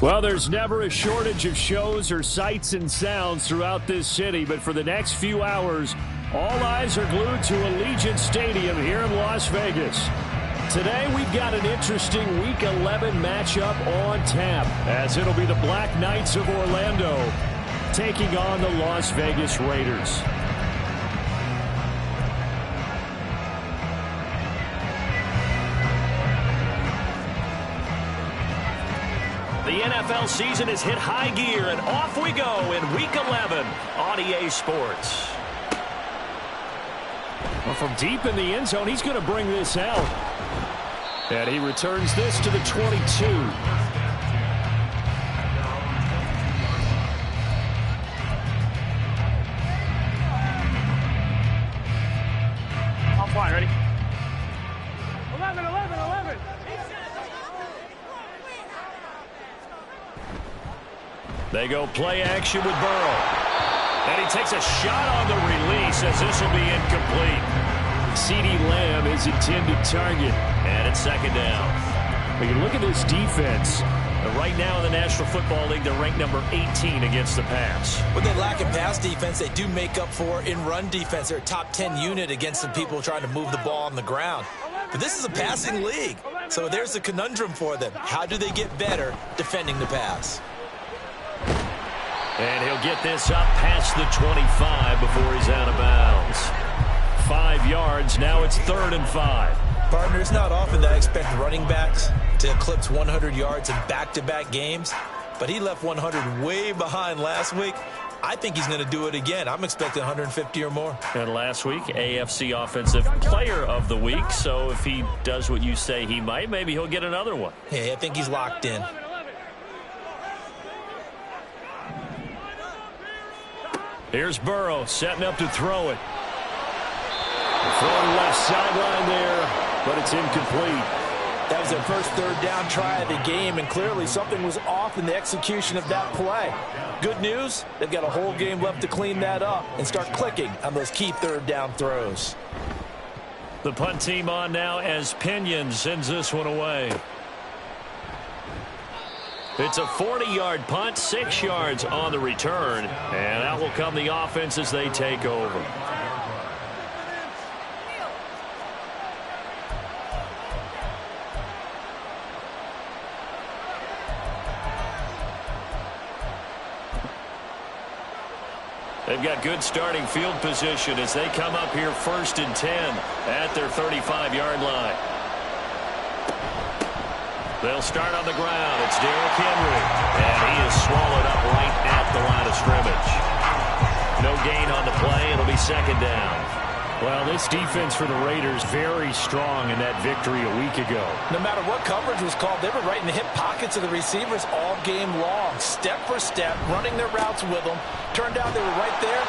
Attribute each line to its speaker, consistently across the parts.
Speaker 1: Well, there's never a shortage of shows or sights and sounds throughout this city, but for the next few hours, all eyes are glued to Allegiant Stadium here in Las Vegas. Today, we've got an interesting Week 11 matchup on tap, as it'll be the Black Knights of Orlando taking on the Las Vegas Raiders.
Speaker 2: The NFL season has hit high gear, and off we go in Week 11 on EA Sports.
Speaker 1: Well, from deep in the end zone, he's going to bring this out. And he returns this to the 22.
Speaker 3: I'm fine, ready? 11, 11, 11.
Speaker 2: They go play action with Burrow. And he takes a shot on the release as this will be incomplete.
Speaker 1: CeeDee Lamb is intended target.
Speaker 2: And it's second down.
Speaker 1: We can look at this defense.
Speaker 2: Right now in the National Football League, they're ranked number 18 against the pass.
Speaker 4: What they lack in pass defense, they do make up for in run defense. They're a top 10 unit against some people trying to move the ball on the ground. But this is a passing league. So there's a conundrum for them. How do they get better defending the pass?
Speaker 2: And he'll get this up past the 25 before he's out of bounds. 5 yards, now it's 3rd and 5.
Speaker 4: Partner, it's not often that I expect running backs to eclipse 100 yards in back-to-back games, but he left 100 way behind last week. I think he's going to do it again. I'm expecting 150 or more.
Speaker 2: And last week, AFC Offensive Player of the Week, so if he does what you say he might, maybe he'll get another one.
Speaker 4: Hey, I think he's locked in.
Speaker 1: Here's Burrow setting up to throw it. Throwing left sideline there, but it's incomplete.
Speaker 5: That was their first third down try of the game, and clearly something was off in the execution of that play. Good news, they've got a whole game left to clean that up and start clicking on those key third down throws.
Speaker 2: The punt team on now as Pinion sends this one away. It's a 40-yard punt, 6 yards on the return, and out will come the offense as they take over. They've got good starting field position as they come up here 1st and 10 at their 35-yard line. They'll start on the ground. It's Derrick Henry, and he is swallowed up right at the line of scrimmage. No gain on the play. It'll be 2nd down.
Speaker 1: Well, this defense for the Raiders very strong in that victory a week ago.
Speaker 5: No matter what coverage was called, they were right in the hip pockets of the receivers all game long, step for step, running their routes with them. Turned out they were right there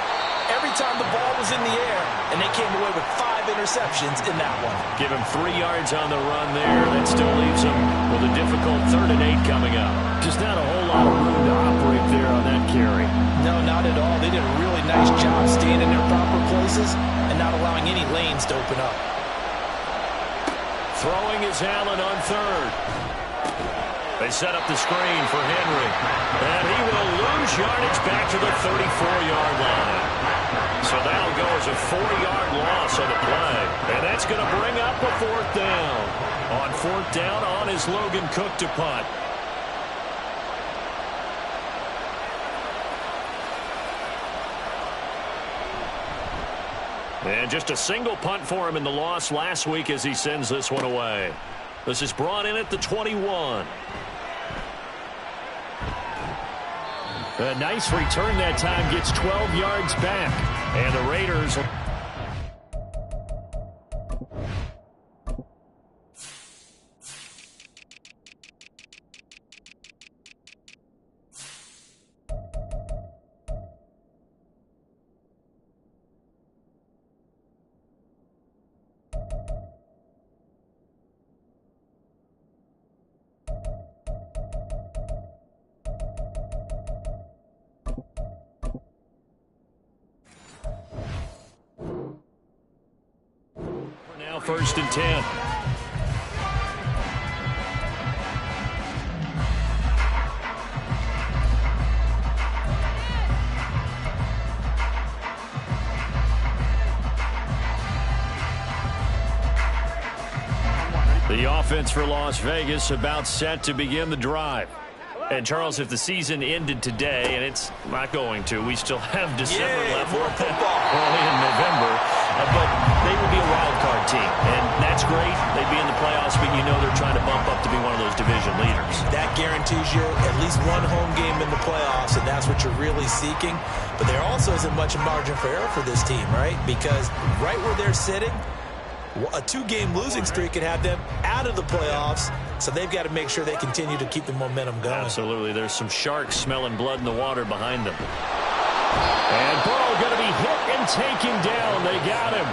Speaker 5: every time the ball was in the air, and they came away with 5 interceptions in that one.
Speaker 2: Give him 3 yards on the run there. That still leaves him with a difficult 3rd and 8 coming up.
Speaker 1: Just not a whole lot of room to operate there on that carry.
Speaker 5: No, not at all. They did a really nice job staying in their proper places and not allowing any lanes to open up.
Speaker 2: Throwing is Allen on 3rd. They set up the screen for Henry. And he will lose yardage back to the 34-yard line. So that'll go as a 4-yard loss on the play. And that's going to bring up a 4th down. On 4th down, on is Logan Cook to punt. And just a single punt for him in the loss last week as he sends this one away. This is brought in at the 21.
Speaker 1: A nice return that time, gets 12 yards back. And the Raiders... Now 1st and 10. offense for Las Vegas about set to begin the drive.
Speaker 2: And, Charles, if the season ended today, and it's not going to, we still have December left.
Speaker 4: More football.
Speaker 2: Early in November. But they would be a wild card team. And that's great. They'd be in the playoffs, but you know they're trying to bump up to be one of those division leaders.
Speaker 4: That guarantees you at least one home game in the playoffs, and that's what you're really seeking. But there also isn't much margin for error for this team, right? Because right where they're sitting, a two-game losing streak could have them out of the playoffs, so they've got to make sure they continue to keep the momentum going.
Speaker 2: Absolutely. There's some sharks smelling blood in the water behind them.
Speaker 1: And Burrow going to be hit and taken down. They got him.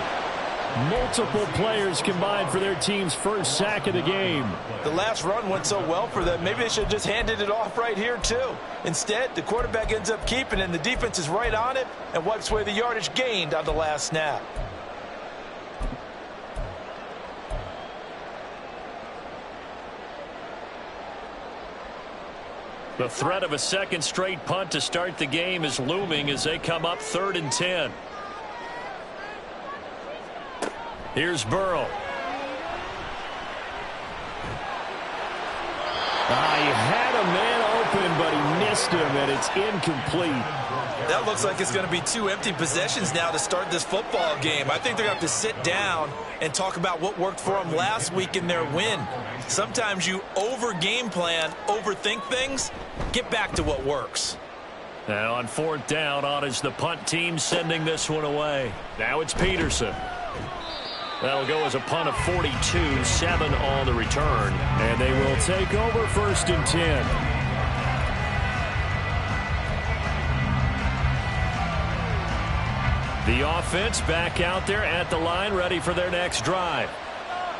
Speaker 1: Multiple players combined for their team's first sack of the game.
Speaker 5: The last run went so well for them. Maybe they should have just handed it off right here, too. Instead, the quarterback ends up keeping it, and the defense is right on it and wipes away the yardage gained on the last snap.
Speaker 2: The threat of a second straight punt to start the game is looming as they come up 3rd and 10. Here's Burrow.
Speaker 1: He had a man open, but he missed him, and it's incomplete.
Speaker 4: That looks like it's going to be 2 empty possessions now to start this football game. I think they're going to have to sit down and talk about what worked for them last week in their win. Sometimes you over-game plan, overthink things. Get back to what works.
Speaker 2: Now on 4th down, on is the punt team sending this one away. Now it's Peterson. That'll go as a punt of 42, 7 on the return.
Speaker 1: And they will take over 1st and 10. The offense back out there at the line, ready for their next drive.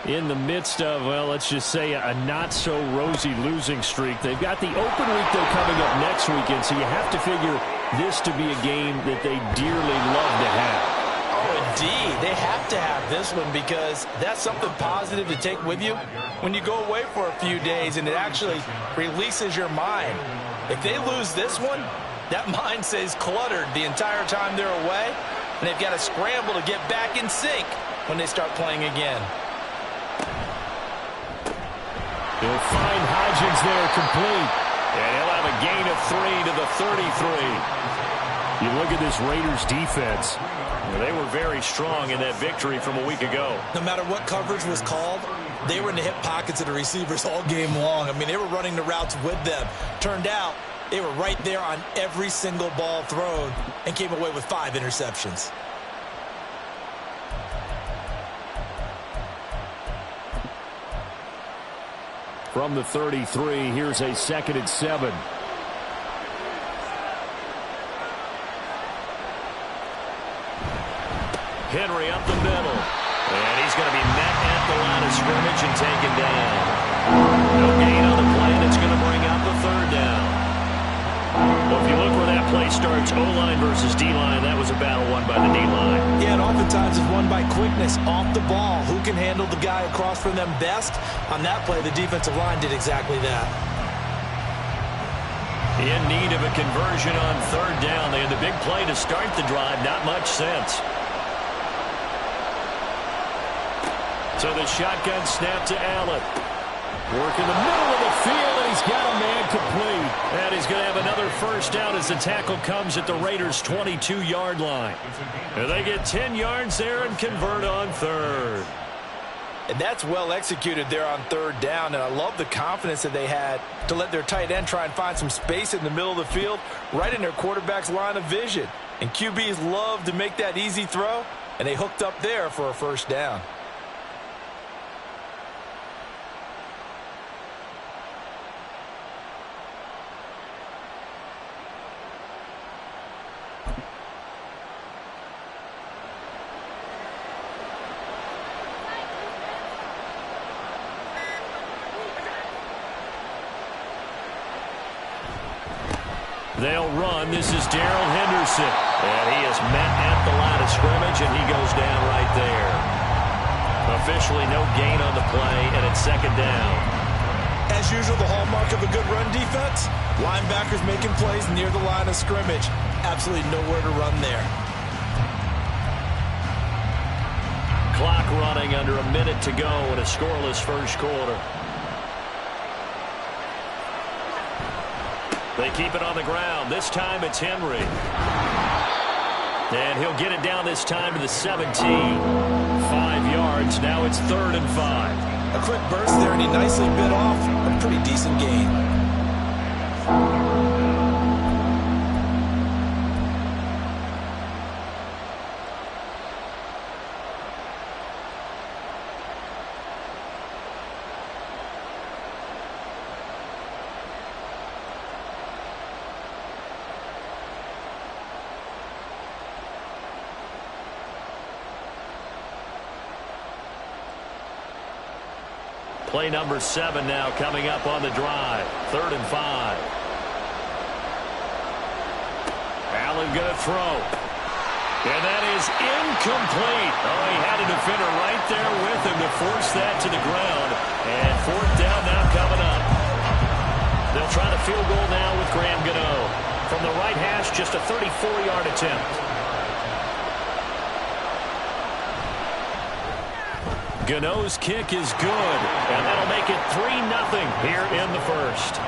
Speaker 1: In the midst of, well, let's just say a not-so-rosy losing streak. They've got the open week, though, coming up next weekend, so you have to figure this to be a game that they dearly love to have.
Speaker 5: Oh, indeed. They have to have this one because that's something positive to take with you when you go away for a few days, and it actually releases your mind. If they lose this one, that mind stays cluttered the entire time they're away, and they've got to scramble to get back in sync when they start playing again.
Speaker 1: He'll find Hodgins there complete.
Speaker 2: And he'll have a gain of 3 to the 33.
Speaker 1: You look at this Raiders defense.
Speaker 2: They were very strong in that victory from a week ago.
Speaker 4: No matter what coverage was called, they were in the hip pockets of the receivers all game long. I mean, they were running the routes with them. Turned out they were right there on every single ball thrown and came away with 5 interceptions.
Speaker 1: From the 33, here's a 2nd and 7.
Speaker 2: Henry up the middle. And he's going to be met at the line of scrimmage and taken down. No gain on the play, and it's going to bring up the 3rd down. Well, if you look where that play starts, O-line versus D-line, that was a battle won by the D-line.
Speaker 5: Yeah, and oftentimes it's won by quickness off the ball. Who can handle the guy across from them best? On that play, the defensive line did exactly that.
Speaker 2: In need of a conversion on 3rd down. They had the big play to start the drive. Not much sense. So the shotgun snap to Allen.
Speaker 1: Work in the middle of the field, and he's got a man complete.
Speaker 2: And he's going to have another 1st down as the tackle comes at the Raiders' 22-yard line. And they get 10 yards there and convert on 3rd.
Speaker 5: And that's well executed there on 3rd down, and I love the confidence that they had to let their tight end try and find some space in the middle of the field, right in their quarterback's line of vision. And QBs love to make that easy throw, and they hooked up there for a 1st down.
Speaker 2: They'll run. This is Darrell Henderson. And he is met at the line of scrimmage, and he goes down right there. Officially no gain on the play, and it's 2nd down.
Speaker 5: As usual, the hallmark of a good run defense, linebackers making plays near the line of scrimmage. Absolutely nowhere to run there.
Speaker 2: clock running under a minute to go in a scoreless first quarter. They keep it on the ground. This time it's Henry. And he'll get it down this time to the 17. 5 yards. Now it's 3rd and 5.
Speaker 5: A quick burst there, and he nicely bit off a pretty decent gain.
Speaker 2: Play number 7 now coming up on the drive. 3rd and 5. Allen going to throw. And that is incomplete. Oh, he had a defender right there with him to force that to the ground. And 4th down now coming up. They'll try the field goal now with Graham Gano. From the right hash, just a 34-yard attempt. Gano's kick is good, and that'll make it 3-0 here in the first.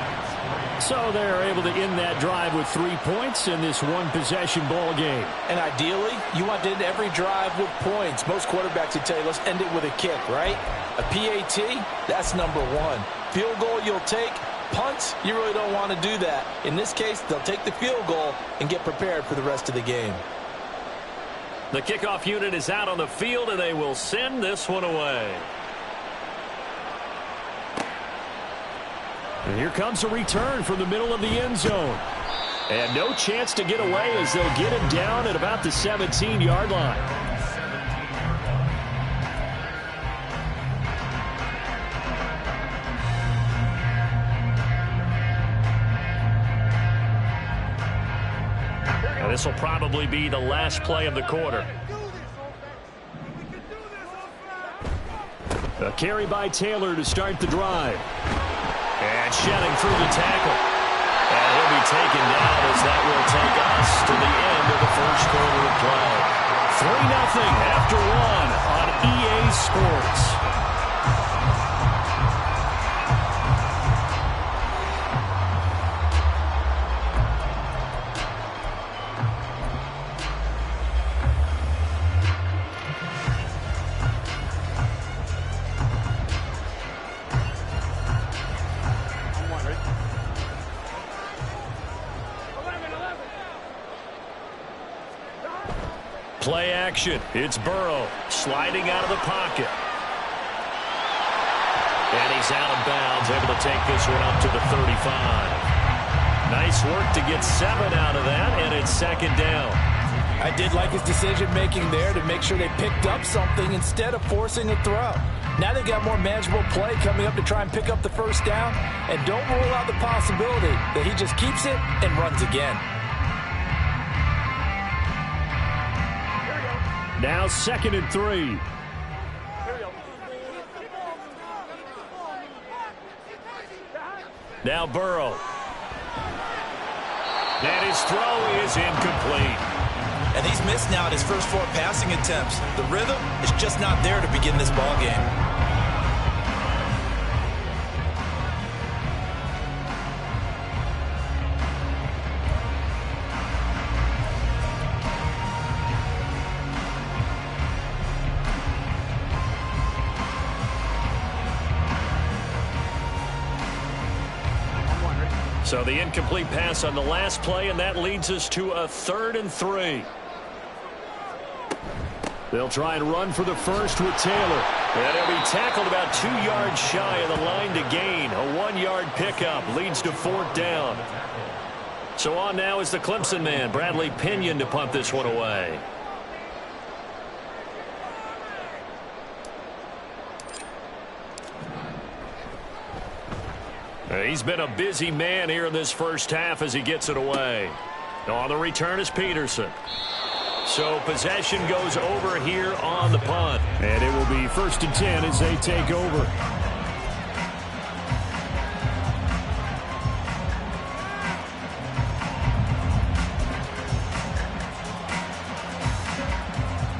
Speaker 1: So they're able to end that drive with 3 points in this one-possession ball game.
Speaker 5: And ideally, you want to end every drive with points. Most quarterbacks would tell you, let's end it with a kick, right? A PAT, that's number 1. Field goal you'll take. Punts, you really don't want to do that. In this case, they'll take the field goal and get prepared for the rest of the game.
Speaker 2: The kickoff unit is out on the field, and they will send this one away.
Speaker 1: And here comes a return from the middle of the end zone. And no chance to get away as they'll get him down at about the 17-yard line.
Speaker 2: This will probably be the last play of the quarter.
Speaker 1: A carry by Taylor to start the drive.
Speaker 2: And shedding through the tackle. And he'll be taken down as that will take us to the end of the first quarter of play. 3-0 after 1 on EA Sports. Play action. It's Burrow sliding out of the pocket. And he's out of bounds, able to take this one up to the 35. Nice work to get 7 out of that, and it's 2nd down.
Speaker 5: I did like his decision-making there to make sure they picked up something instead of forcing a throw. Now they've got more manageable play coming up to try and pick up the first down, and don't rule out the possibility that he just keeps it and runs again.
Speaker 1: Now 2nd and 3.
Speaker 2: Now Burrow. And his throw is incomplete.
Speaker 5: And he's missed now at his first 4 passing attempts. The rhythm is just not there to begin this ball game.
Speaker 2: So the incomplete pass on the last play, and that leads us to a 3rd and 3.
Speaker 1: They'll try and run for the first with Taylor.
Speaker 2: And he'll be tackled about 2 yards shy of the line to gain. A 1-yard pickup leads to 4th down. So on now is the Clemson man, Bradley Pinion, to punt this one away. He's been a busy man here in this first half as he gets it away. On the return is Peterson. So possession goes over here on the punt.
Speaker 1: And it will be 1st and 10 as they take over.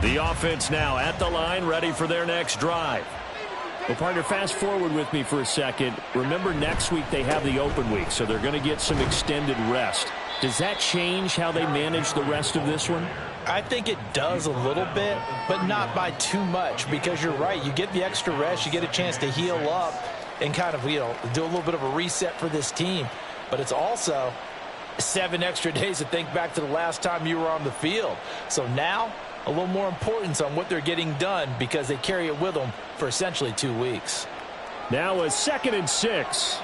Speaker 1: The offense now at the line, ready for their next drive. Well, partner, fast forward with me for a second. Remember, next week they have the open week, so they're going to get some extended rest. Does that change how they manage the rest of this one?
Speaker 5: I think it does a little bit, but not by too much, because you're right. You get the extra rest, you get a chance to heal up and kind of, do a little bit of a reset for this team. But it's also 7 extra days to think back to the last time you were on the field. So now, a little more importance on what they're getting done because they carry it with them for essentially 2 weeks.
Speaker 1: Now a 2nd and 6.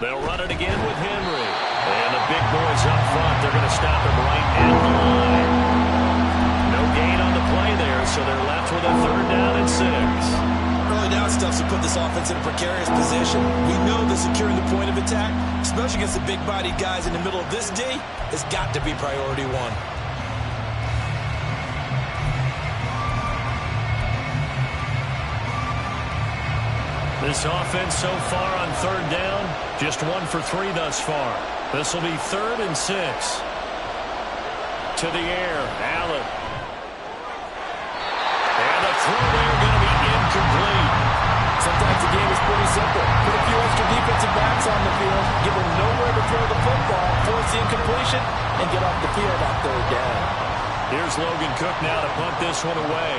Speaker 2: They'll run it again with Henry. And the big boys up front, they're going to stop him right at the line. No gain on the play there, so they're left with a 3rd down and 6.
Speaker 4: Early down stuff to put this offense in a precarious position. We know that securing the point of attack, especially against the big-bodied guys in the middle of this D, has got to be priority 1.
Speaker 2: This offense so far on 3rd down, just 1 for 3 thus far. This will be 3rd and 6. To the air, Allen. And the throw there going to be incomplete.
Speaker 5: Sometimes the game is pretty simple. Put a few extra defensive backs on the field, give them nowhere to throw the football, force the incompletion, and get off the field on 3rd down.
Speaker 2: Here's Logan Cook now to punt this one away.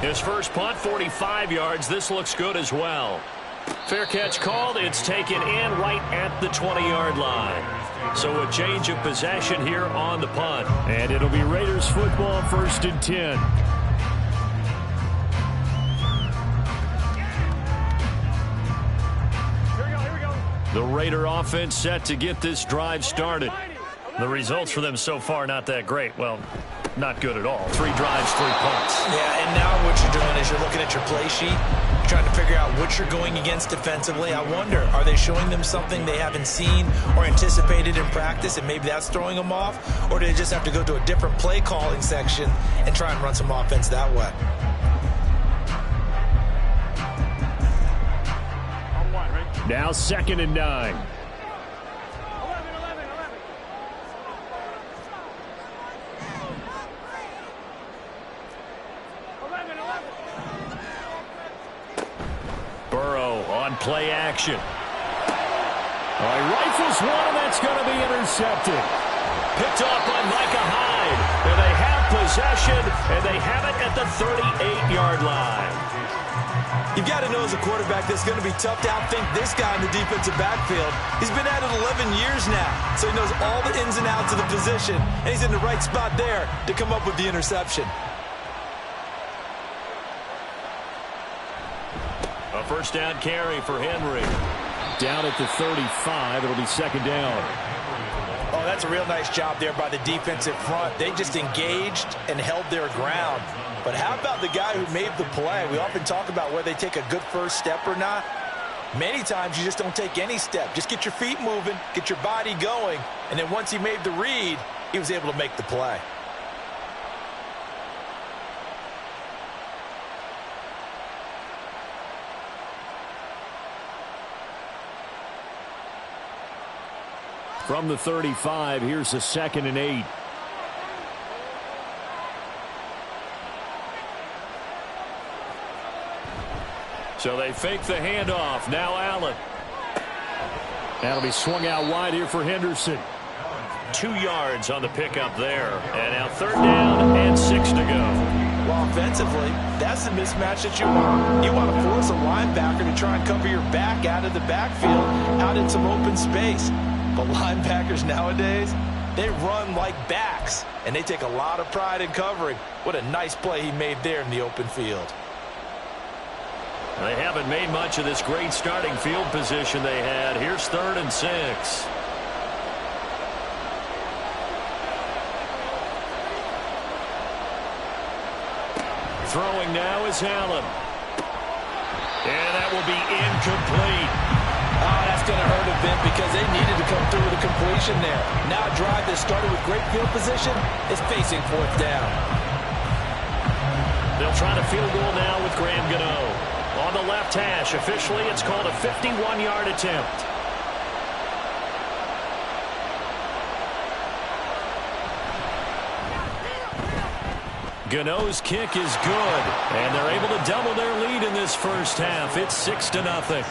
Speaker 2: His first punt, 45 yards. This looks good as well. Fair catch called. It's taken in right at the 20-yard line. So a change of possession here on the punt.
Speaker 1: And it'll be Raiders football, 1st and 10.
Speaker 3: Here we go.
Speaker 2: The Raider offense set to get this drive started. The results for them so far not that great. Well, not good at all. 3 drives, 3 punts.
Speaker 4: Yeah, and now what you're doing is you're looking at your play sheet, trying to figure out what you're going against defensively. I wonder, are they showing them something they haven't seen or anticipated in practice, and maybe that's throwing them off? Or do they just have to go to a different play calling section and try and run some offense that way?
Speaker 1: Now 2nd and 9.
Speaker 3: 11.
Speaker 2: Burrow on play action.
Speaker 1: He rifles one, and that's going to be intercepted.
Speaker 2: Picked off by Micah Hyde. And they have possession, and they have it at the 38-yard line.
Speaker 4: You've got to know as a quarterback that's going to be tough to outthink this guy in the defensive backfield. He's been at it 11 years now, so he knows all the ins and outs of the position, and he's in the right spot there to come up with the interception.
Speaker 2: A 1st down carry for Henry.
Speaker 1: Down at the 35, it'll be 2nd down.
Speaker 5: Oh, that's a real nice job there by the defensive front. They just engaged and held their ground. But how about the guy who made the play? We often talk about whether they take a good first step or not. Many times you just don't take any step. Just get your feet moving, get your body going, and then once he made the read, he was able to make the play.
Speaker 1: From the 35, here's a 2nd and 8.
Speaker 2: So they fake the handoff. Now Allen.
Speaker 1: That'll be swung out wide here for Henderson.
Speaker 2: 2 yards on the pickup there. And now 3rd down and 6 to go.
Speaker 5: Well, offensively, that's the mismatch that you want. You want to force a linebacker to try and cover your back out of the backfield, out in some open space. But linebackers nowadays, they run like backs, and they take a lot of pride in covering. What a nice play he made there in the open field.
Speaker 2: They haven't made much of this great starting field position they had. Here's 3rd and 6. Throwing now is Allen. And that will be incomplete.
Speaker 5: Oh, that's going to hurt a bit because they needed to come through with a completion there. Now a drive that started with great field position is facing 4th down.
Speaker 2: They'll try to field goal now with Graham Gano. On the left hash, officially it's called a 51-yard attempt. Gano's kick is good, and they're able to double their lead in this first half. It's 6-0.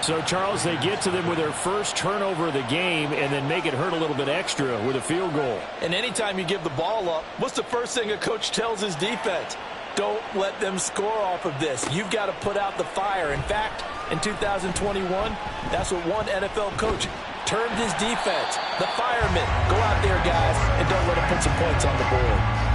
Speaker 1: So, Charles, they get to them with their first turnover of the game and then make it hurt a little bit extra with a field goal.
Speaker 5: And anytime you give the ball up, what's the first thing a coach tells his defense? Don't let them score off of this. You've got to put out the fire. In fact, in 2021, that's what one NFL coach termed his defense. The firemen. Go out there, guys, and don't let them put some points on the board.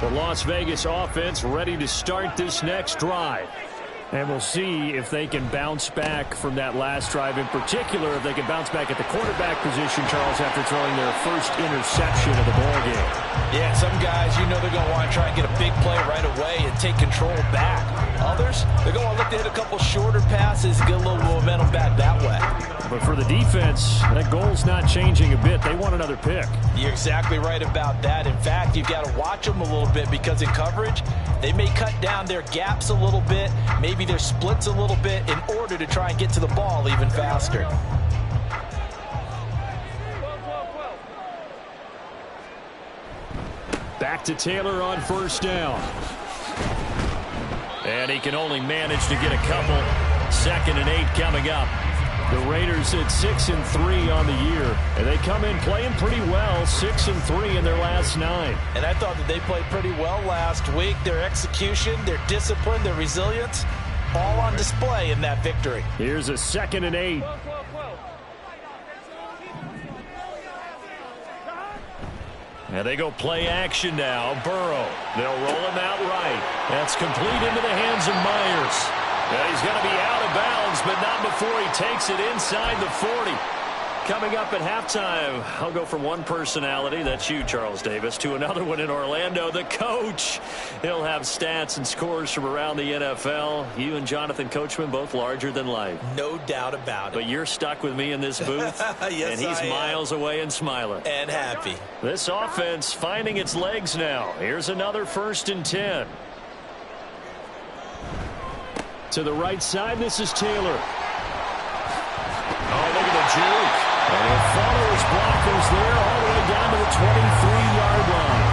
Speaker 1: The Las Vegas offense ready to start this next drive. And we'll see if they can bounce back from that last drive. In particular, if they can bounce back at the quarterback position, Charles, after throwing their first interception of the ballgame.
Speaker 5: Yeah, some guys, you know they're going to want to try and get a big play right away and take control back. Others, they're going to look to hit a couple shorter passes and get a little momentum back that way.
Speaker 1: But for the defense, that goal's not changing a bit. They want another pick.
Speaker 5: You're exactly right about that. In fact, you've got to watch them a little bit because in coverage, they may cut down their gaps a little bit, maybe their splits a little bit in order to try and get to the ball even faster.
Speaker 1: Back to Taylor on first down.
Speaker 2: And he can only manage to get a couple. 2nd and 8 coming up.
Speaker 1: The Raiders at 6-3 on the year, and they come in playing pretty well, 6-3 in their last 9.
Speaker 5: And I thought that they played pretty well last week. Their execution, their discipline, their resilience, all on display in that victory.
Speaker 1: Here's a 2nd and 8.
Speaker 2: And they go play action now. Burrow. They'll roll him out right. That's complete into the hands of Myers. And he's going to be out of bounds, but not before he takes it inside the 40. Coming up at halftime, I'll go from one personality, that's you, Charles Davis, to another one in Orlando, the coach. He'll have stats and scores from around the NFL. You and Jonathan Coachman, both larger than life.
Speaker 5: No doubt about it.
Speaker 2: But you're stuck with me in this booth,
Speaker 5: yes,
Speaker 2: and he's miles away and smiling.
Speaker 5: And happy.
Speaker 2: This offense finding its legs now. Here's another 1st and 10.
Speaker 1: To the right side, this is Taylor.
Speaker 2: Oh, look at the juke.
Speaker 1: And he'll follow his blockers there all the way down to the 23-yard line.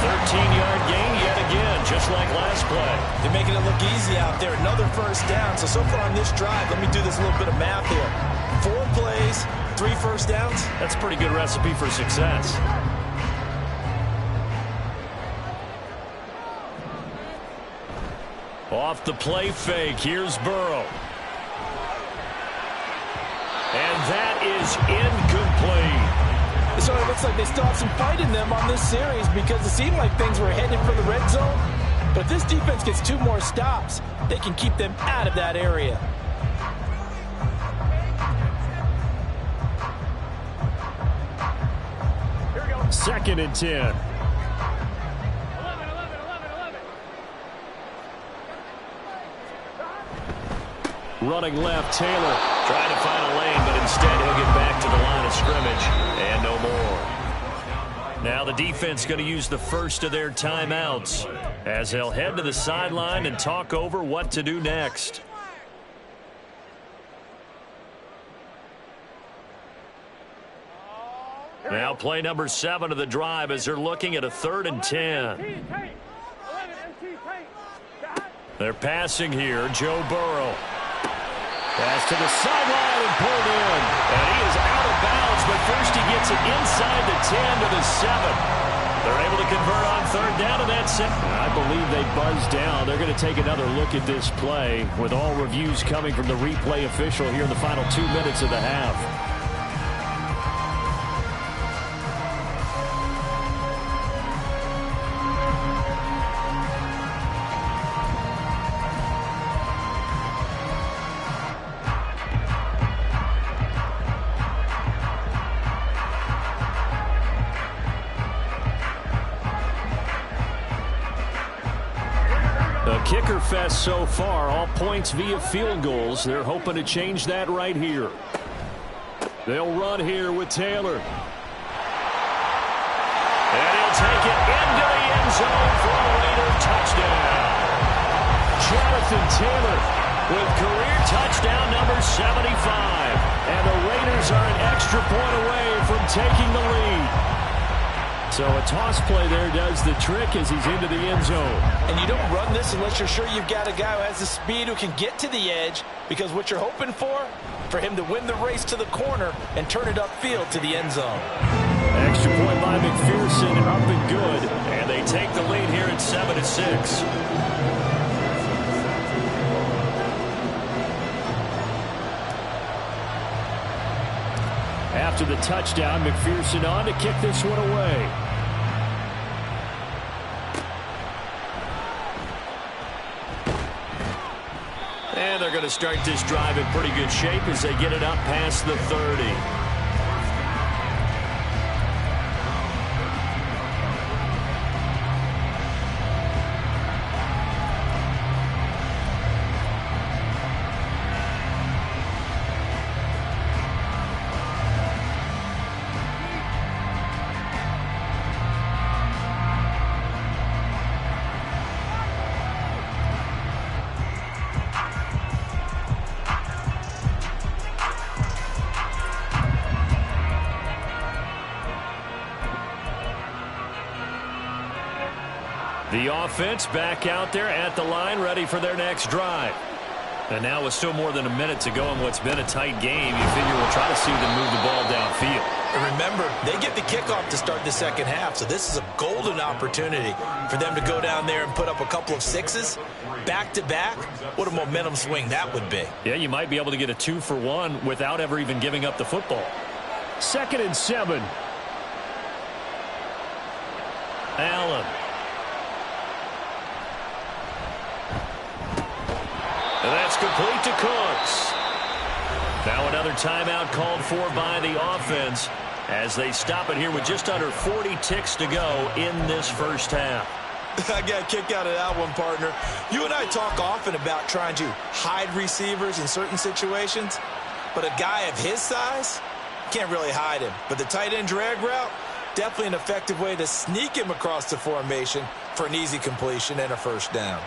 Speaker 1: 13-yard gain yet again, just like last play.
Speaker 5: They're making it look easy out there. Another first down. So far on this drive, let me do this little bit of math here. 4 plays, 3 first downs.
Speaker 2: That's a pretty good recipe for success. Off the play fake, here's Burrow. And that is incomplete.
Speaker 5: So it looks like they still have some fight in them on this series because it seemed like things were headed for the red zone. But if this defense gets 2 more stops, they can keep them out of that area.
Speaker 3: Here we go.
Speaker 1: 2nd and 10.
Speaker 3: 11.
Speaker 1: Running left, Taylor.
Speaker 2: Trying to find a lane, but instead he'll get back to the line of scrimmage. And no more. Now the defense going to use the first of their timeouts as they'll head to the sideline and talk over what to do next. Now play number 7 of the drive as they're looking at a 3rd and 10. They're passing here. Joe Burrow. Pass to the sideline and pulled in. And he is out of bounds, but first he gets it inside the 10 to the 7. They're able to convert on 3rd down, and that's it.
Speaker 1: I believe they buzzed down. They're going to take another look at this play with all reviews coming from the replay official here in the final 2 minutes of the half. Kicker fest so far, all points via field goals. They're hoping to change that right here. They'll run here with Taylor. And he'll take it into the end zone for a Raider touchdown. Jonathan Taylor with career touchdown number 75. And the Raiders are an extra point away from taking the lead. So a toss play there does the trick as he's into the end zone.
Speaker 5: And you don't run this unless you're sure you've got a guy who has the speed who can get to the edge, because what you're hoping for him to win the race to the corner and turn it upfield to the end zone.
Speaker 1: Extra point by McPherson, up and good.
Speaker 2: And they take the lead here at 7-6.
Speaker 1: After the touchdown, McPherson on to kick this one away.
Speaker 2: And they're going to start this drive in pretty good shape as they get it up past the 30. The offense back out there at the line, ready for their next drive. And now with still more than a minute to go in what's been a tight game, you figure we'll try to see them move the ball downfield.
Speaker 5: And remember, they get the kickoff to start the second half, so this is a golden opportunity for them to go down there and put up a couple of sixes back-to-back. What a momentum swing that would be.
Speaker 2: Yeah, you might be able to get a 2-for-1 without ever even giving up the football.
Speaker 1: 2nd and 7.
Speaker 2: Allen. And that's complete to Cooks. Now another timeout called for by the offense as they stop it here with just under 40 ticks to go in this first half.
Speaker 5: I got a kick out of that one, partner. You and I talk often about trying to hide receivers in certain situations, but a guy of his size can't really hide him. But the tight end drag route, definitely an effective way to sneak him across the formation for an easy completion and a first down.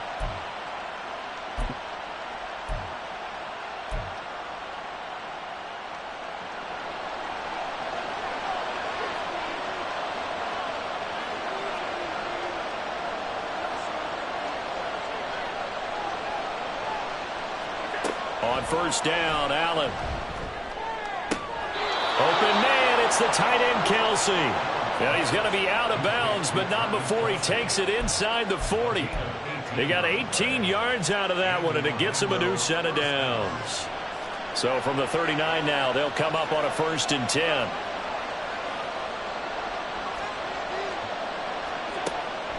Speaker 2: On first down, Allen. Open man, it's the tight end, Kelsey. Now he's going to be out of bounds, but not before he takes it inside the 40. They got 18 yards out of that one, and it gets him a new set of downs. So from the 39 now, they'll come up on a 1st and 10.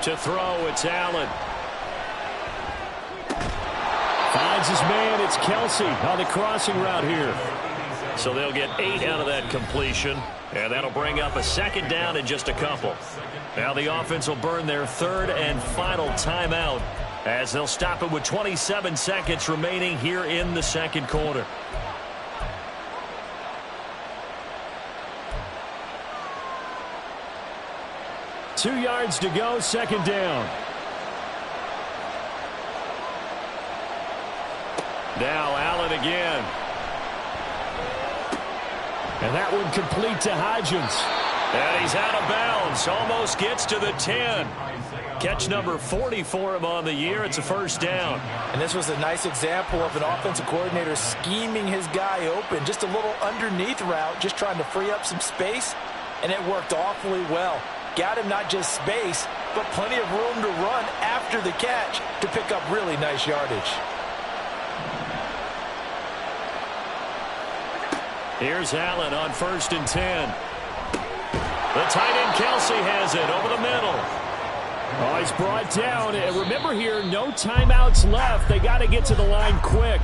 Speaker 2: To throw, it's Allen.
Speaker 1: Finds his man, it's Kelsey on the crossing route here.
Speaker 2: So they'll get 8 out of that completion, and that'll bring up a 2nd down in just a couple. Now the offense will burn their 3rd and final timeout as they'll stop it with 27 seconds remaining here in the second quarter.
Speaker 1: Two yards to go, 2nd down.
Speaker 2: Now Allen again.
Speaker 1: And that one complete to Hodgins.
Speaker 2: And he's out of bounds. Almost gets to the 10. Catch number 40 for him on the year. It's a 1st down.
Speaker 5: And this was a nice example of an offensive coordinator scheming his guy open. Just a little underneath route, just trying to free up some space. And it worked awfully well. Got him not just space, but plenty of room to run after the catch to pick up really nice yardage.
Speaker 2: Here's Allen on 1st and 10. The tight end Kelsey has it over the middle.
Speaker 1: Oh, he's brought down. And remember here, no timeouts left. They got to get to the line quick.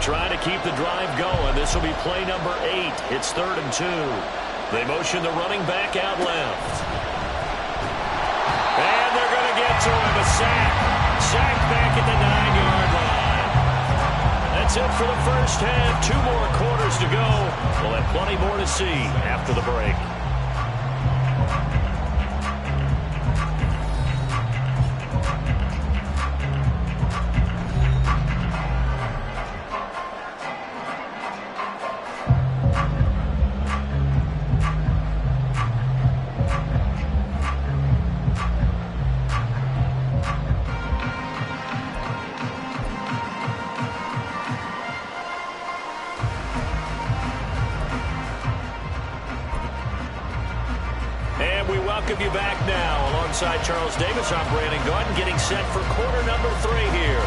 Speaker 2: trying to keep the drive going. This will be play number 8. It's 3rd and 2. They motion the running back out left. And they're going to get to him. A sack. Sack back at the 9-yard line. That's it for the first half. 2 more quarters to go. We'll have plenty more to see after the break. Welcome you back now. Alongside Charles Davis, I'm Brandon Gaudin, getting set for quarter number 3 here.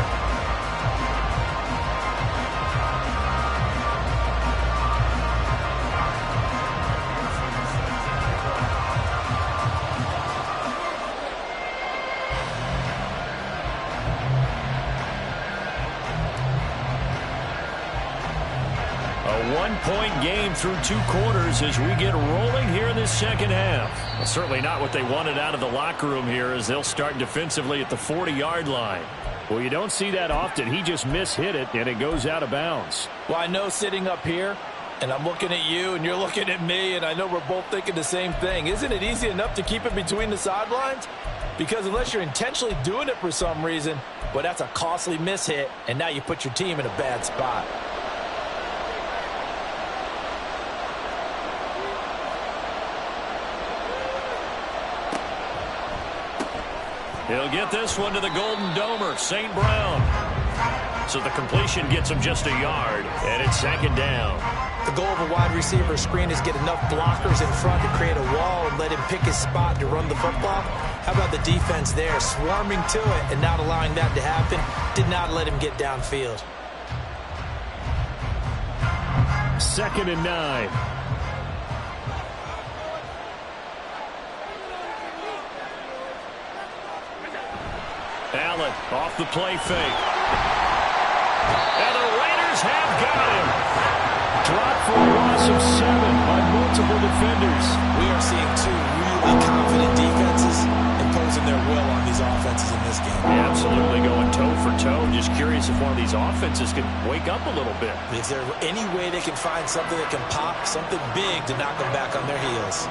Speaker 2: A one-point game through 2 quarters as we get rolling here in this second half. Well, certainly not what they wanted out of the locker room here as they'll start defensively at the 40-yard line. Well, you don't see that often. He just mishit it, and it goes out of bounds.
Speaker 5: Well, I know sitting up here, and I'm looking at you, and you're looking at me, and I know we're both thinking the same thing. Isn't it easy enough to keep it between the sidelines? Because unless you're intentionally doing it for some reason, well, that's a costly mishit, and now you put your team in a bad spot.
Speaker 2: He'll get this one to the Golden Domer, St. Brown. So the completion gets him just a yard, and it's 2nd down.
Speaker 4: The goal of a wide receiver screen is get enough blockers in front to create a wall and let him pick his spot to run the football. How about the defense there, swarming to it and not allowing that to happen? Did not let him get downfield.
Speaker 1: 2nd and 9.
Speaker 2: Allen off the play fake. And the Raiders have got him.
Speaker 1: Dropped for a loss of 7 by multiple defenders.
Speaker 4: We are seeing 2 really confident defenses imposing their will on these offenses in this game.
Speaker 2: Yeah, absolutely going toe for toe. Just curious if one of these offenses can wake up a little bit.
Speaker 4: Is there any way they can find something that can pop, something big to knock them back on their heels?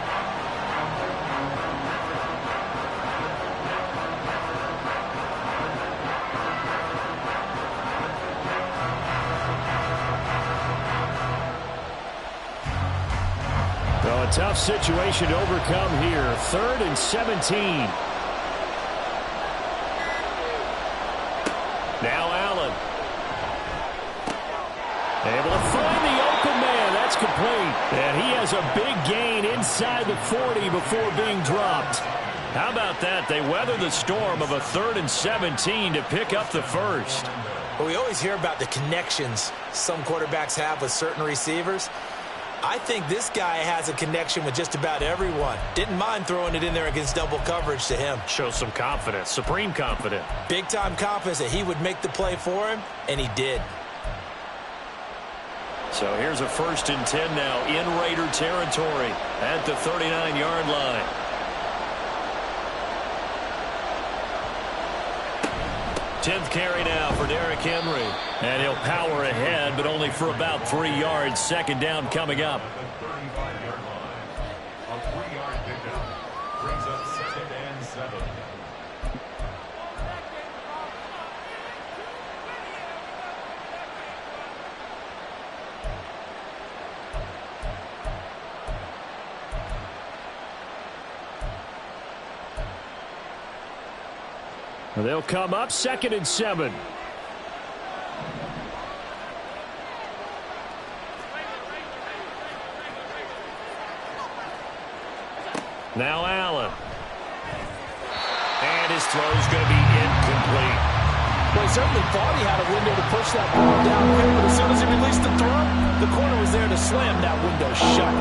Speaker 1: A tough situation to overcome here. 3rd and 17.
Speaker 2: Now Allen.
Speaker 1: Able to find the open man. That's complete. And he has a big gain inside the 40 before being dropped.
Speaker 2: How about that? They weather the storm of a 3rd and 17 to pick up the first.
Speaker 4: Well, we always hear about the connections some quarterbacks have with certain receivers. I think this guy has a connection with just about everyone. Didn't mind throwing it in there against double coverage to him.
Speaker 2: Shows some confidence, supreme confidence.
Speaker 4: Big-time confidence that he would make the play for him, and he did.
Speaker 2: So here's a 1st and 10 now in Raider territory at the 39-yard line. Tenth carry now for Derrick Henry.
Speaker 1: And he'll power ahead, but only for about 3 yards. 2nd down coming up.
Speaker 3: A 3-yard pickup brings up 2nd and 7.
Speaker 1: They'll come up 2nd and 7.
Speaker 2: Now Allen. And his throw's going to be incomplete.
Speaker 5: Well, he certainly thought he had a window to push that ball downhill, but as soon as he released the throw, the corner was there to slam that window shut.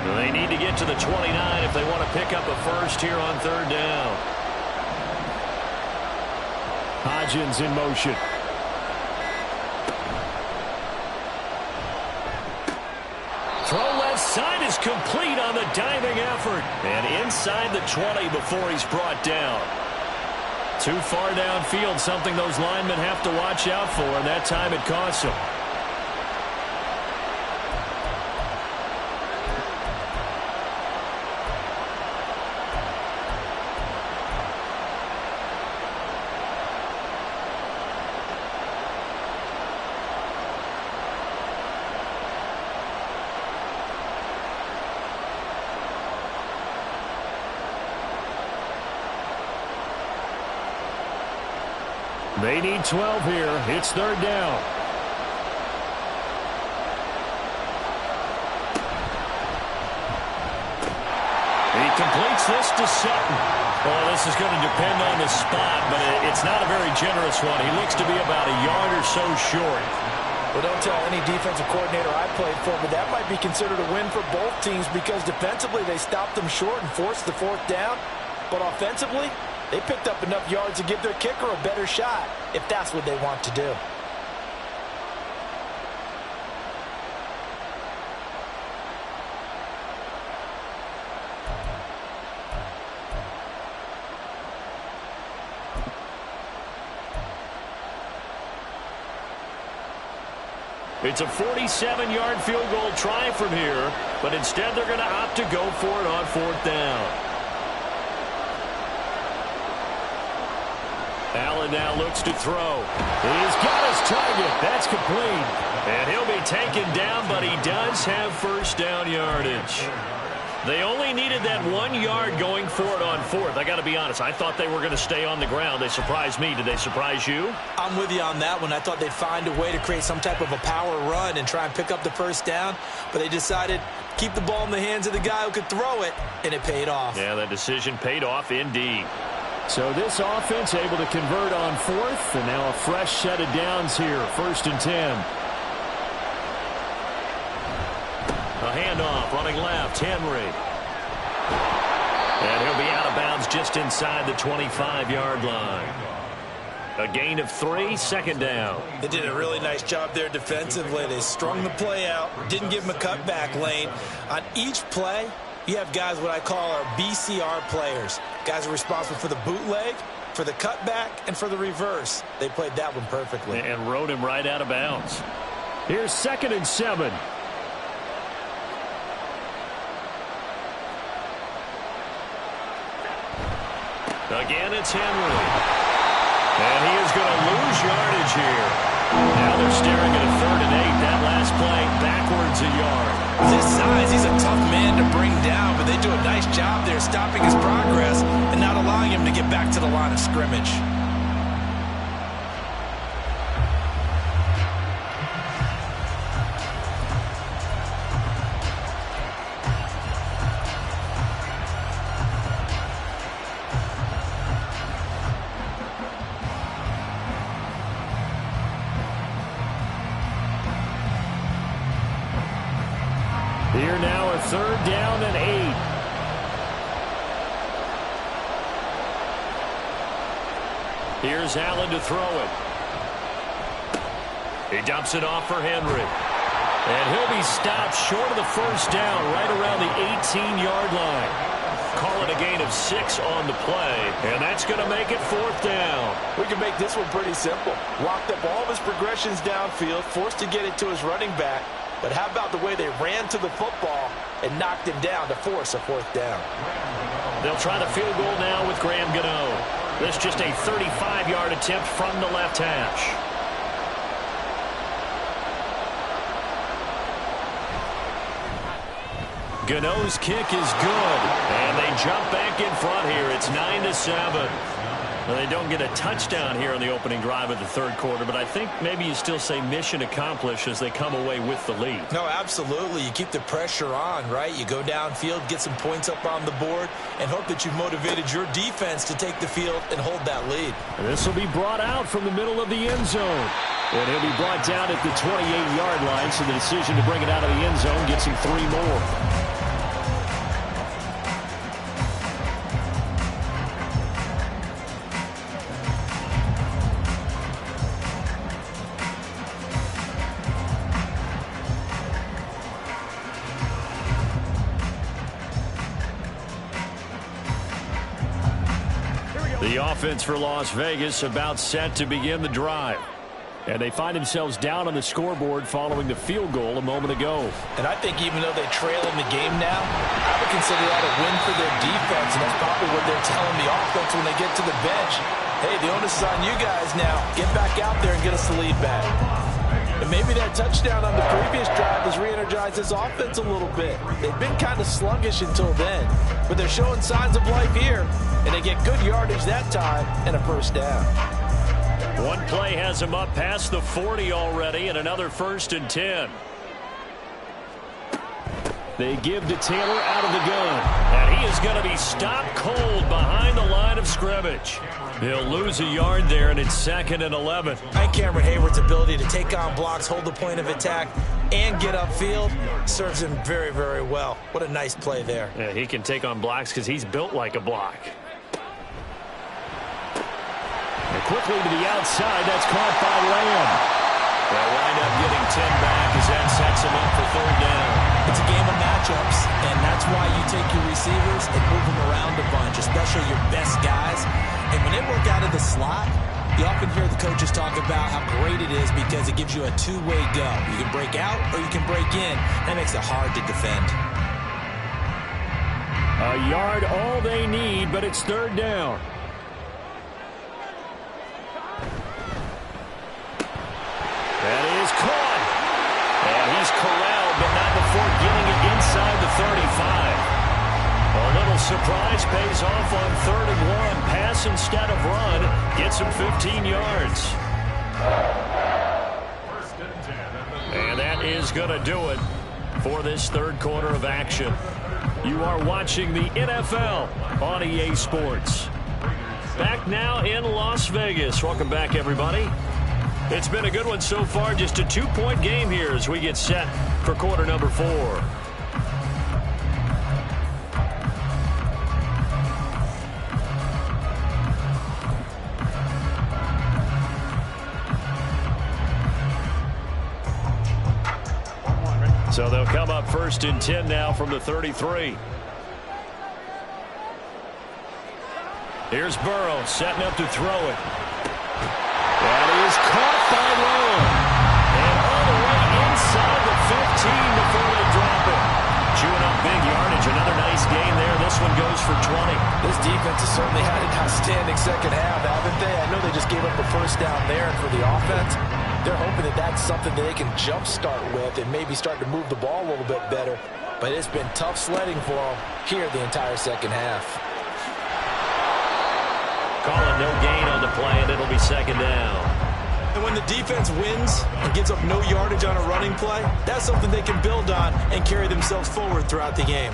Speaker 2: They need to get to the 29 if they want to pick up a first here on third down.
Speaker 1: Hodgins in motion. Throw left side is complete on the diving effort.
Speaker 2: And inside the 20 before he's brought down.
Speaker 1: Too far downfield, something those linemen have to watch out for, and that time it costs them. They need 12 here. It's third down.
Speaker 2: He completes this to Sutton. Well, this is going to depend on the spot, but it's not a very generous one. He looks to be about a yard or so short.
Speaker 5: Well, don't tell any defensive coordinator I played for, but that might be considered a win for both teams because defensively they stopped them short and forced the fourth down. But offensively, they picked up enough yards to give their kicker a better shot, if that's what they want to do.
Speaker 2: It's a 47-yard field goal try from here, but instead they're going to opt to go for it on fourth down. Allen now looks to throw.
Speaker 1: He's got his target. That's complete.
Speaker 2: And he'll be taken down, but he does have first down yardage. They only needed that 1 yard going for it on fourth. I got to be honest, I thought they were going to stay on the ground. They surprised me. Did they surprise you?
Speaker 5: I'm with you on that one. I thought they'd find a way to create some type of a power run and try and pick up the first down, but they decided keep the ball in the hands of the guy who could throw it, and it paid off.
Speaker 2: Yeah, that decision paid off indeed.
Speaker 1: So this offense able to convert on fourth, and now a fresh set of downs here, 1st and 10.
Speaker 2: A handoff, running left, Henry. And he'll be out of bounds just inside the 25-yard line. A gain of 3, second down.
Speaker 5: They did a really nice job there defensively. They strung the play out, didn't give him a cutback lane. On each play, you have guys what I call our BCR players. Guys are responsible for the bootleg, for the cutback, and for the reverse. They played that one perfectly.
Speaker 2: And rode him right out of bounds.
Speaker 1: Here's 2nd and 7.
Speaker 2: Again, it's Henry. And he is going to lose yardage here. Now they're staring at a 3rd and 8. That last play backwards a yard.
Speaker 5: With his size, he's a tough man to bring down, but they do a nice job there stopping his progress and not allowing him to get back to the line of scrimmage.
Speaker 1: Here now a 3rd down and 8.
Speaker 2: Here's Allen to throw it. He dumps it off for Henry. And he'll be stopped short of the first down right around the 18-yard line. Call it a gain of 6 on the play, and that's going to make it 4th down.
Speaker 5: We can make this one pretty simple. Locked up all of his progressions downfield, forced to get it to his running back. But how about the way they ran to the football and knocked him down to force a 4th down?
Speaker 2: They'll try the field goal now with Graham Gano. This just a 35-yard attempt from the left hash. Gano's kick is good, and they jump back in front here. It's 9-7. Well, they don't get a touchdown here on the opening drive of the 3rd quarter, but I think maybe you still say mission accomplished as they come away with the lead.
Speaker 5: No, absolutely. You keep the pressure on, right? You go downfield, get some points up on the board, and hope that you've motivated your defense to take the field and hold that lead.
Speaker 1: And this will be brought out from the middle of the end zone. And he'll be brought down at the 28-yard line, so the decision to bring it out of the end zone gets him 3 more. The offense for Las Vegas about set to begin the drive. And they find themselves down on the scoreboard following the field goal a moment ago.
Speaker 5: And I think even though they trail in the game now, I would consider that a win for their defense, and that's probably what they're telling the offense when they get to the bench. Hey, the onus is on you guys now. Get back out there and get us the lead back. And maybe that touchdown on the previous drive has re-energized this offense a little bit. They've been kind of sluggish until then, but they're showing signs of life here, and they get good yardage that time and a first down.
Speaker 1: One play has him up past the 40 already, and another 1st and 10. They give to Taylor out of the gun, and he is going to be stopped cold behind the line of scrimmage. He'll lose a yard there, and it's 2nd and 11.
Speaker 5: And Cameron Hayward's ability to take on blocks, hold the point of attack, and get upfield serves him very, very well. What a nice play there.
Speaker 1: Yeah, he can take on blocks because he's built like a block. And quickly to the outside, that's caught by Lamb.
Speaker 2: They'll wind up getting 10 back as that sets him up for 3rd down.
Speaker 4: It's a game of matchups, and that's why you take your receivers and move them around a bunch, especially your best guys. And when they work out of the slot, you often hear the coaches talk about how great it is because it gives you a two-way go. You can break out or you can break in. That makes it hard to defend.
Speaker 1: A yard all they need, but it's 3rd down. That is caught. And he's corralled, but not before getting it inside the 35. A little surprise pays off on 3rd and 1. Pass instead of run. Gets him 15 yards. And that is going to do it for this 3rd quarter of action. You are watching the NFL on EA Sports. Back now in Las Vegas. Welcome back, everybody. It's been a good one so far. Just a 2-point game here as we get set for quarter number 4. So they'll come up 1st and 10 now from the 33. Here's Burrow setting up to throw it. That is caught by Lamb. And all the way inside the 15 before they drop it. Chewing up big yardage. Another nice gain there. This one goes for 20.
Speaker 5: This defense has certainly had an outstanding second half, haven't they? I know they just gave up a first down there, and for the offense, they're hoping that that's something that they can jumpstart with and maybe start to move the ball a little bit better. But it's been tough sledding for them here the entire second half.
Speaker 1: Calling no gain on the play, and it'll be 2nd down.
Speaker 5: And when the defense wins and gives up no yardage on a running play, that's something they can build on and carry themselves forward throughout the game.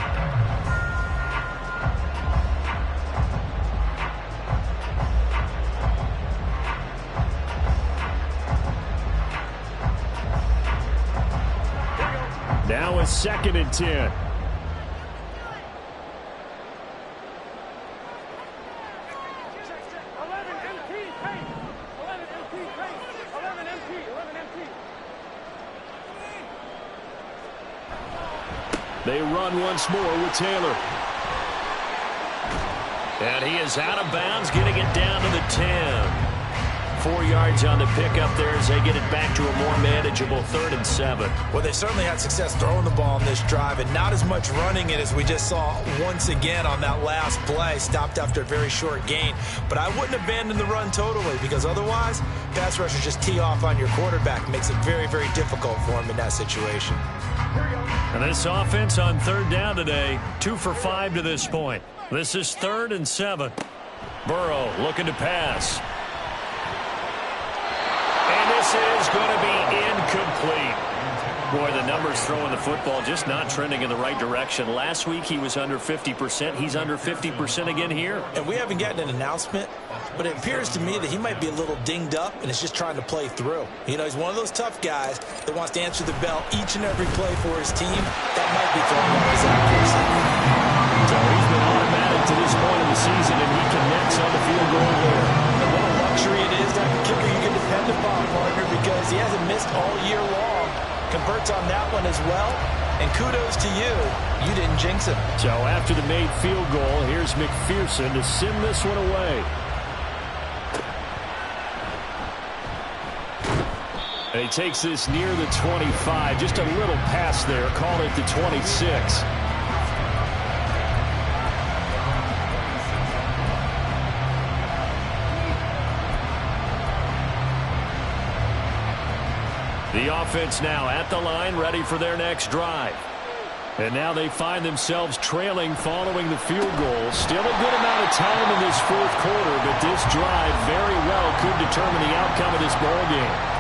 Speaker 1: Now it's 2nd and 10. They run once more with Taylor. And he is out of bounds, getting it down to the 10. 4 yards on the pickup there as they get it back to a more manageable 3rd and 7.
Speaker 5: Well, they certainly had success throwing the ball on this drive, and not as much running it as we just saw once again on that last play. Stopped after a very short gain. But I wouldn't abandon the run totally, because otherwise, pass rushers just tee off on your quarterback. Makes it very, very difficult for him in that situation.
Speaker 1: And this offense on 3rd down today, 2 for 5 to this point. This is 3rd and 7. Burrow looking to pass. And this is going to be incomplete. Boy, the numbers throwing the football just not trending in the right direction. Last week he was under 50%. He's under 50% again here.
Speaker 5: And we haven't gotten an announcement, but it appears to me that he might be a little dinged up and is just trying to play through. You know, he's one of those tough guys that wants to answer the bell each and every play for his team. That might be throwing off his accuracy.
Speaker 1: So he's been automatic to this point of the season, and he connects on the field goal there.
Speaker 5: And what a luxury it is to have a kicker you can depend upon, partner, because he hasn't missed all year long. Converts on that one as well. And kudos to you. You didn't jinx it.
Speaker 1: So after the made field goal, here's McPherson to send this one away. And he takes this near the 25. Just a little pass there. Called it the 26. The offense now at the line, ready for their next drive. And now they find themselves trailing following the field goal. Still a good amount of time in this fourth quarter, but this drive very well could determine the outcome of this ball game.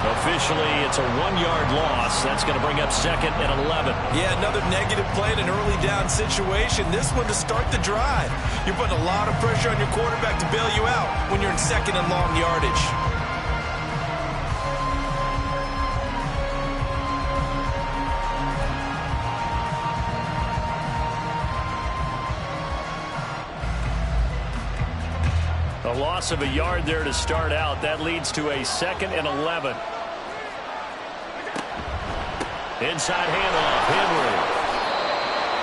Speaker 1: Officially, it's a 1-yard loss. That's going to bring up 2nd and 11.
Speaker 4: Yeah, another negative play in an early down situation. This one to start the drive. You're putting a lot of pressure on your quarterback to bail you out when you're in 2nd and long yardage.
Speaker 1: A loss of a yard there to start out. That leads to a 2nd and 11. Inside handoff, Henry.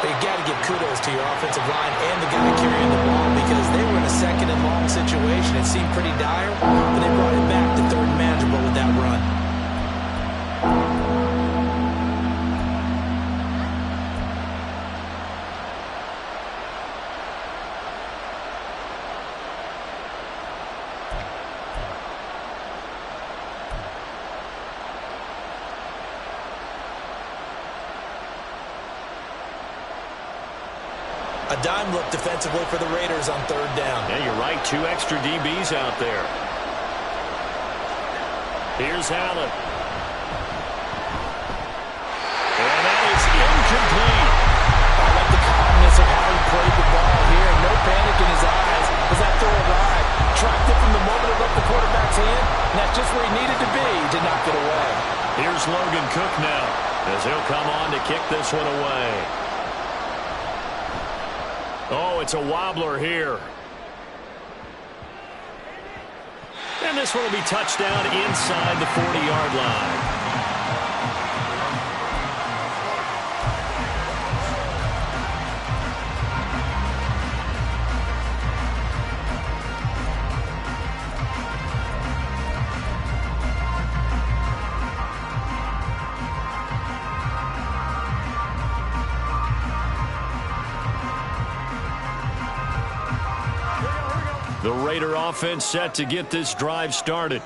Speaker 5: You got to give kudos to your offensive line and the guy carrying the ball because they were in a 2nd and long situation. It seemed pretty dire, but they brought it back to 3rd and manageable with that run. A dime look defensively for the Raiders on 3rd down.
Speaker 1: Yeah, you're right. 2 extra DBs out there. Here's Allen. And that is incomplete.
Speaker 5: I like the calmness of how he played the ball here. No panic in his eyes as that throw arrived. Tracked it from the moment it left the quarterback's hand, and that's just where he needed to be to knock it away.
Speaker 1: Here's Logan Cook now as he'll come on to kick this one away. Oh, it's a wobbler here. And this one will be touchdown inside the 40-yard line. The Raider offense set to get this drive started.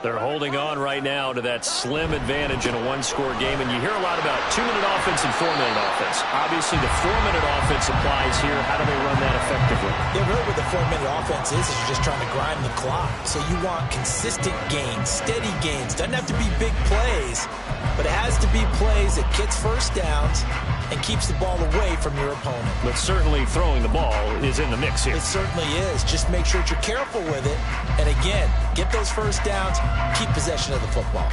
Speaker 1: They're holding on right now to that slim advantage in a one-score game, and you hear a lot about 2-minute offense and 4-minute offense. Obviously, the 4-minute offense applies here. How do they run that effectively?
Speaker 5: Yeah, really what the 4-minute offense is you're just trying to grind the clock. So you want consistent gains, steady gains. Doesn't have to be big plays, but it has to be plays that gets first downs and keeps the ball away from your opponent.
Speaker 1: But certainly throwing the ball is in the mix here.
Speaker 5: It certainly is. Just make sure that you're careful with it. And again, get those first downs, keep possession of the football.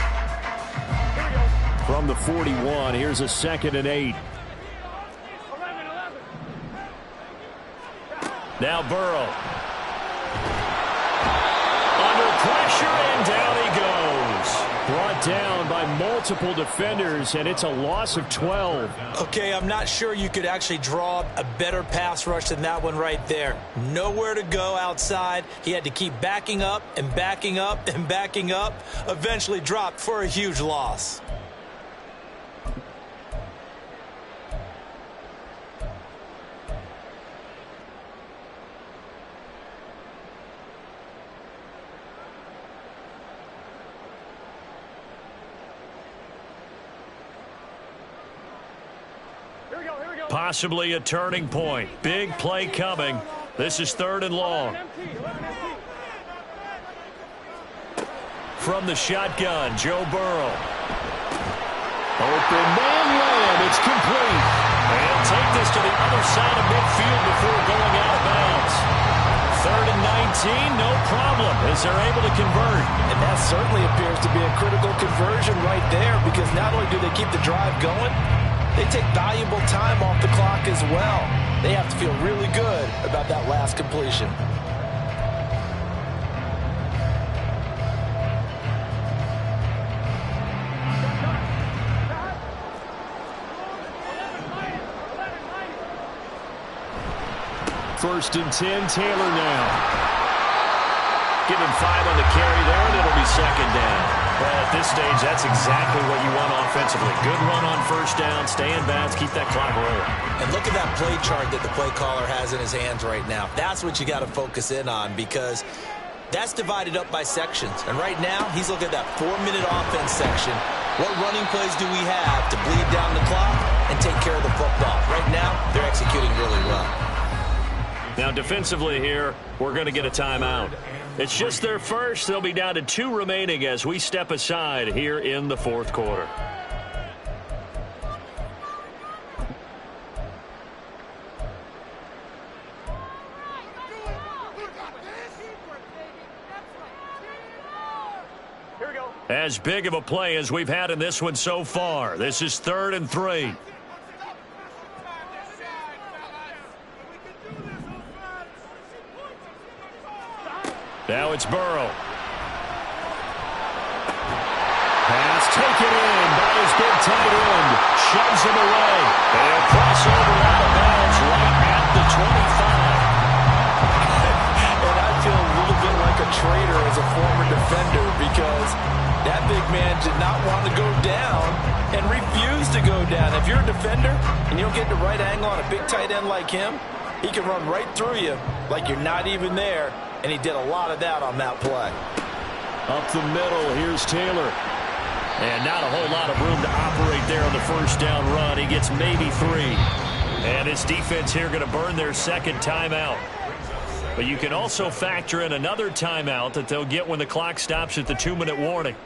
Speaker 1: From the 41, here's a 2nd and 8. Now Burrow. Under pressure, and down he goes. Brought down by multiple defenders, and it's a loss of 12.
Speaker 5: Okay, I'm not sure you could actually draw a better pass rush than that one right there. Nowhere to go outside. He had to keep backing up and backing up and backing up. Eventually dropped for a huge loss.
Speaker 1: Possibly a turning point. Big play coming. This is 3rd and long. From the shotgun, Joe Burrow. Open man land. It's complete. And take this to the other side of midfield before going out of bounds. 3rd and 19, no problem, as they're able to convert.
Speaker 5: And that certainly appears to be a critical conversion right there, because not only do they keep the drive going, they take valuable time off the clock as well. They have to feel really good about that last completion.
Speaker 1: First and 10, Taylor now. Give him 5 on the carry there, and it'll be 2nd down.
Speaker 2: Well, at this stage, that's exactly what you want offensively. Good run on first down, stay in bounds, keep that clock rolling.
Speaker 4: And look at that play chart that the play caller has in his hands right now. That's what you got to focus in on, because that's divided up by sections. And right now, he's looking at that 4-minute offense section. What running plays do we have to bleed down the clock and take care of the football? Right now, they're executing really well.
Speaker 2: Now, defensively here, we're going to get a timeout. It's just their first. They'll be down to 2 remaining as we step aside here in the fourth quarter. As big of a play as we've had in this one so far. This is 3rd and 3. Now it's Burrow. Pass taken in by his big tight end. Shoves him away. They'll cross over out of bounds right at the 25.
Speaker 5: And I feel a little bit like a traitor as a former defender, because that big man did not want to go down and refused to go down. If you're a defender and you don't get the right angle on a big tight end like him, he can run right through you like you're not even there. And he did a lot of that on that play.
Speaker 1: Up the middle, here's Taylor.
Speaker 2: And not a whole lot of room to operate there on the first down run. He gets maybe 3. And his defense here going to burn their second timeout. But you can also factor in another timeout that they'll get when the clock stops at the 2-minute warning.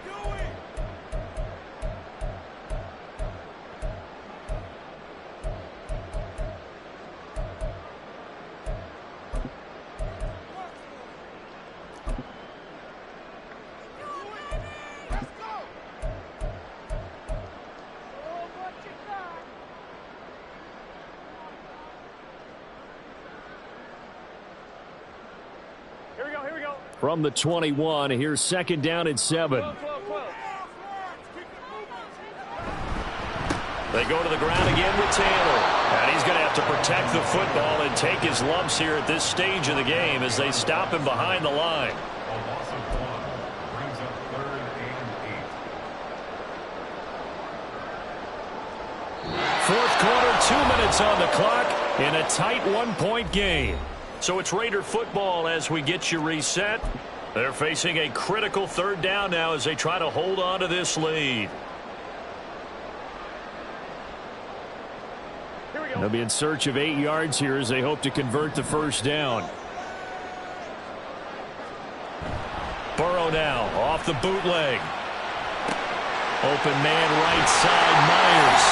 Speaker 1: From the 21, here's 2nd down and 7.
Speaker 2: They go to the ground again with Taylor. And he's going to have to protect the football and take his lumps here at this stage of the game as they stop him behind the line.
Speaker 3: A loss of 1 brings up 3rd and 8.
Speaker 2: Fourth quarter, 2 minutes on the clock in a tight 1-point game. So it's Raider football as we get you reset. They're facing a critical 3rd down now as they try to hold on to this lead.
Speaker 1: They'll be in search of 8 yards here as they hope to convert the first down.
Speaker 2: Burrow now off the bootleg. Open man right side, Myers.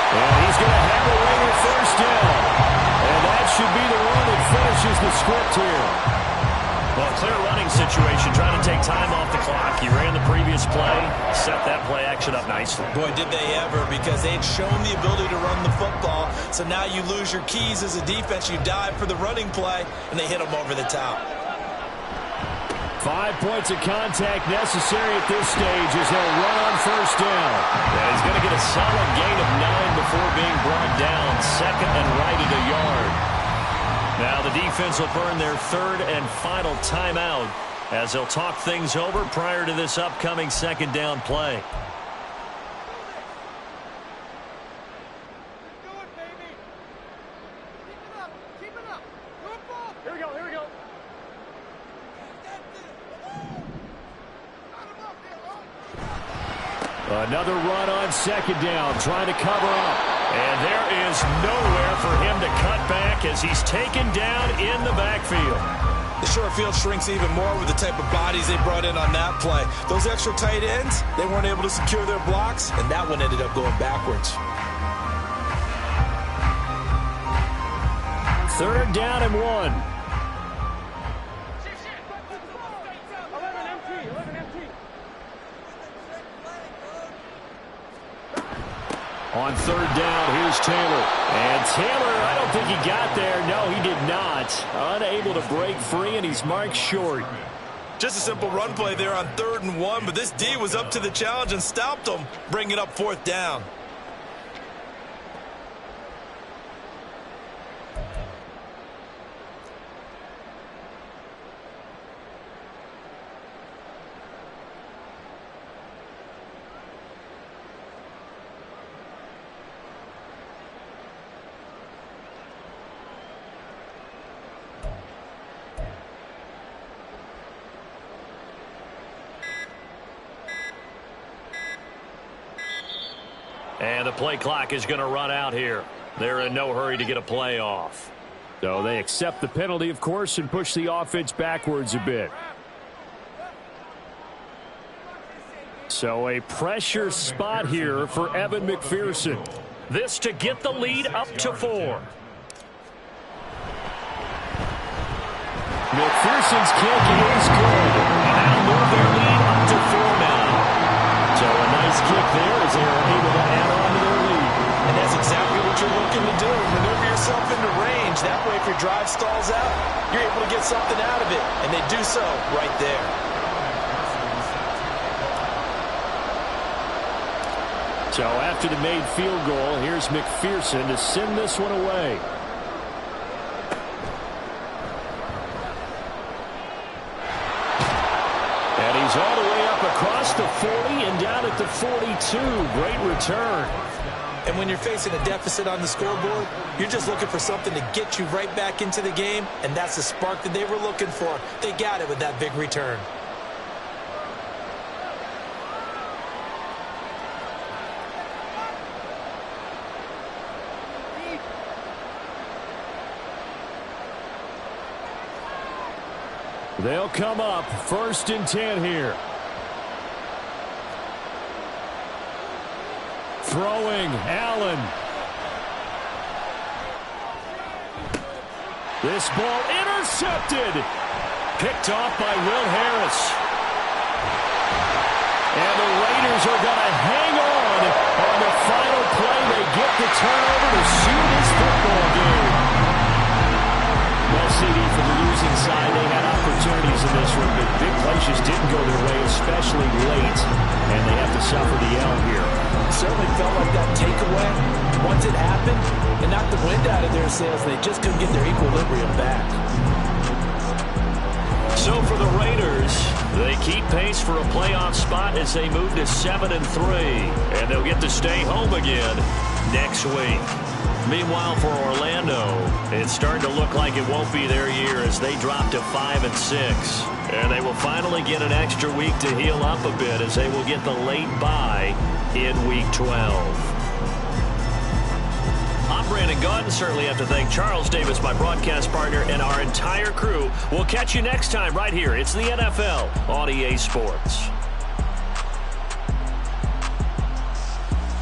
Speaker 1: And he's going to have away with first down. And that should be the one that finishes the script here.
Speaker 2: Well, clear running situation, trying to take time off the clock. He ran the previous play, set that play action up nicely.
Speaker 4: Boy, did they ever, because they'd shown the ability to run the football. So now you lose your keys as a defense. You dive for the running play, and they hit them over the top.
Speaker 1: 5 points of contact necessary at this stage as they'll run on first down.
Speaker 2: Yeah, he's going to get a solid gain of 9 before being brought down. 2nd and right at a yard. Now the defense will burn their 3rd and final timeout as they'll talk things over prior to this upcoming 2nd down play.
Speaker 1: Another run on 2nd down, trying to cover up.
Speaker 2: And there is nowhere for him to cut back as he's taken down in the backfield.
Speaker 4: The short field shrinks even more with the type of bodies they brought in on that play. Those extra tight ends, they weren't able to secure their blocks, and that one ended up going backwards.
Speaker 1: 3rd down and 1. On 3rd down, here's Taylor. And Taylor, I don't think he got there. No, he did not. Unable to break free, and he's marked short.
Speaker 4: Just a simple run play there on 3rd and 1, but this D was up to the challenge and stopped him, bringing up 4th down.
Speaker 2: And the play clock is going to run out here. They're in no hurry to get a play off.
Speaker 1: So they accept the penalty, of course, and push the offense backwards a bit. So a pressure spot here for Evan McPherson.
Speaker 2: This to get the lead up to 4.
Speaker 1: McPherson's kick is good.
Speaker 2: And that'll move their lead up to 4 now.
Speaker 1: So a nice kick there as they are able to add on to their lead.
Speaker 5: And that's exactly what you're looking to do. Maneuver yourself into range. That way, if your drive stalls out, you're able to get something out of it. And they do so right there.
Speaker 1: So after the made field goal, here's McPherson to send this one away. And he's all the way up across the 40 and down at the 42. Great return.
Speaker 5: And when you're facing a deficit on the scoreboard, you're just looking for something to get you right back into the game, and that's the spark that they were looking for. They got it with that big return.
Speaker 1: They'll come up 1st and 10 here. Throwing, Allen. This ball intercepted. Picked off by Will Harris. And the Raiders are going to hang on the final play. They get the turnover to seal this football game. Well, CD, for the losing side, they had opportunities in this one, but big plays just didn't go their way, especially late, and they have to suffer the L here.
Speaker 5: Certainly felt like that takeaway, once it happened, it knocked the wind out of their sails. They just couldn't get their equilibrium back.
Speaker 2: So for the Raiders, they keep pace for a playoff spot as they move to 7-3, and they'll get to stay home again next week. Meanwhile, for Orlando, it's starting to look like it won't be their year as they drop to 5-6. And they will finally get an extra week to heal up a bit as they will get the late bye in Week 12. I'm Brandon Gaudin. Certainly have to thank Charles Davis, my broadcast partner, and our entire crew. We'll catch you next time right here. It's the NFL on EA Sports.